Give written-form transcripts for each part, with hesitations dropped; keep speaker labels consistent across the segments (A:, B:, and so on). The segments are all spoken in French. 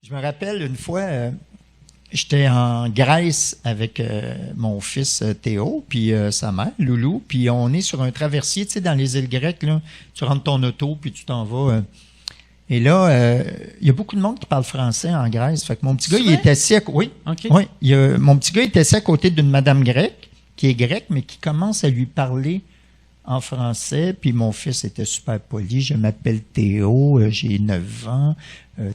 A: Je me rappelle une fois, j'étais en Grèce avec mon fils Théo, puis sa mère, Loulou, puis on est sur un traversier, tu sais, dans les îles grecques, là, tu rentres ton auto, puis tu t'en vas. Et là, il y a beaucoup de monde qui parle français en Grèce. Fait que mon petit gars, il est assis à côté. Oui,
B: okay.
A: Oui, mon petit gars est assis à côté d'une madame grecque, qui est grecque, mais qui commence à lui parler en français, puis mon fils était super poli. Je m'appelle Théo, j'ai 9 ans.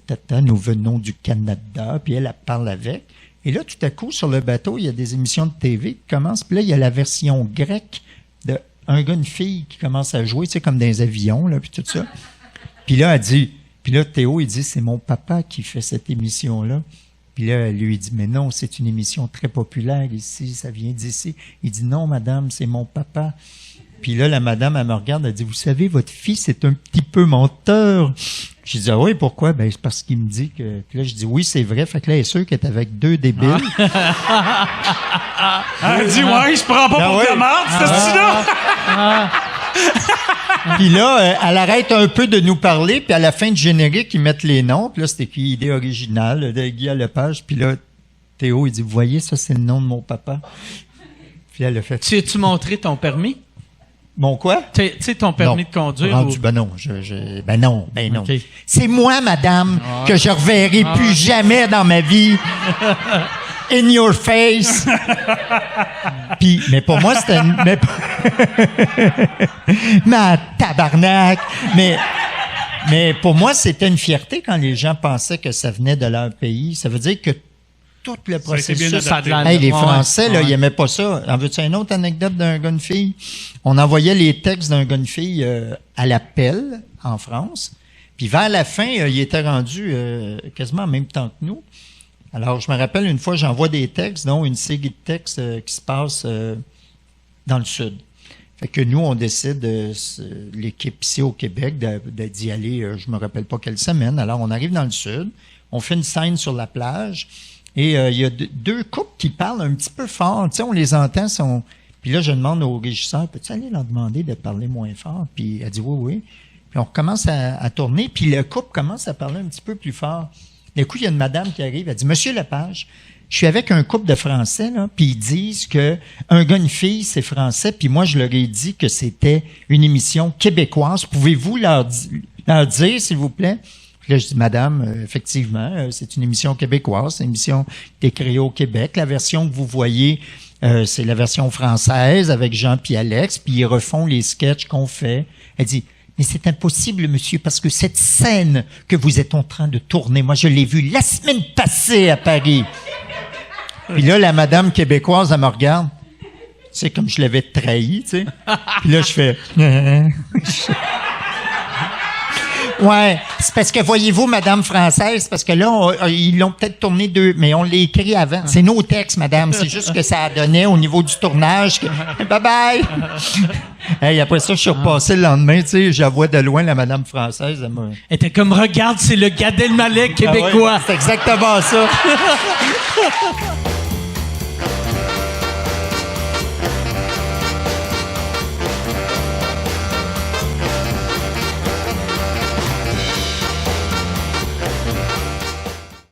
A: Tata, nous venons du Canada. Puis elle parle avec. Et là, tout à coup, sur le bateau, il y a des émissions de TV qui commencent. Puis là, il y a la version grecque de un gars, une fille qui commence à jouer, tu sais, comme dans les avions, là, puis tout ça. Puis là, elle dit, puis là, Théo, il dit, c'est mon papa qui fait cette émission-là. Puis là, elle lui dit, mais non, c'est une émission très populaire ici, ça vient d'ici. Il dit, non, madame, c'est mon papa. Puis là, la madame, elle me regarde, elle dit, vous savez, votre fils est un petit peu menteur. J'ai dit, ah oui, pourquoi? Ben, c'est parce qu'il me dit que... Puis là, je dis, oui, c'est vrai. Fait que là, elle est sûre qu'elle est avec 2 débiles.
B: Elle dit, ouais, je prends pas pour de la merde, c'est ça?
A: Puis là, elle arrête un peu de nous parler, puis à la fin du générique, ils mettent les noms. Puis là, c'était écrit idée originale de Guy Lepage. Puis là, Théo, il dit, vous voyez, ça, c'est le nom de mon papa. Puis elle a fait...
B: Tu as-tu montré ton permis?
A: Mon quoi?
B: Tu sais, ton permis de conduire?
A: Rendu, ben non, ben non.
B: Okay.
A: C'est moi, madame, que je reverrai plus jamais dans ma vie. In your face. Puis, mais pour moi, c'était... Ma tabarnak! Mais pour moi, c'était une fierté quand les gens pensaient que ça venait de leur pays. Ça veut dire que tout le processus... les Français, là, ils aimaient pas ça. En veux-tu une autre anecdote d'un gars, une fille? On envoyait les textes d'un gars, une fille à l'appel en France. Puis vers la fin, il était rendu quasiment en même temps que nous. Alors, je me rappelle, une fois, j'envoie des textes, dont une série de textes qui se passe dans le Sud. Fait que nous, on décide, l'équipe ici au Québec, d'y aller, je me rappelle pas quelle semaine. Alors, on arrive dans le Sud, on fait une scène sur la plage, et il y a 2 couples qui parlent un petit peu fort. Tu sais, on les entend, Puis là, je demande au régisseur, peux-tu aller leur demander de parler moins fort? Puis elle dit oui. Puis on recommence à tourner, puis le couple commence à parler un petit peu plus fort. D'un coup, il y a une madame qui arrive, elle dit, Monsieur Lepage, je suis avec un couple de Français, là, puis ils disent que un gars, une fille, c'est français, puis moi, je leur ai dit que c'était une émission québécoise. Pouvez-vous leur dire, s'il vous plaît? Puis là, je dis, madame, effectivement, c'est une émission québécoise, c'est une émission qui est créée au Québec. La version que vous voyez, c'est la version française avec Jean puis Alex, puis ils refont les sketchs qu'on fait. Elle dit, mais c'est impossible, monsieur, parce que cette scène que vous êtes en train de tourner, moi, je l'ai vue la semaine passée à Paris. Puis là, la madame québécoise, elle me regarde. Tu sais, comme je l'avais trahi, tu sais. Puis là, je fais... Ouais, c'est parce que, voyez-vous, madame française, parce que là, ils l'ont peut-être tourné 2, mais on l'a écrit avant. C'est nos textes, madame. C'est juste que ça a donné au niveau du tournage. Bye-bye! Hey, après ça, je suis repassé le lendemain, tu sais, je la vois de loin, la madame française. Elle
B: était comme, regarde, c'est le Gad Elmaleh québécois.
A: Ah ouais, c'est exactement ça.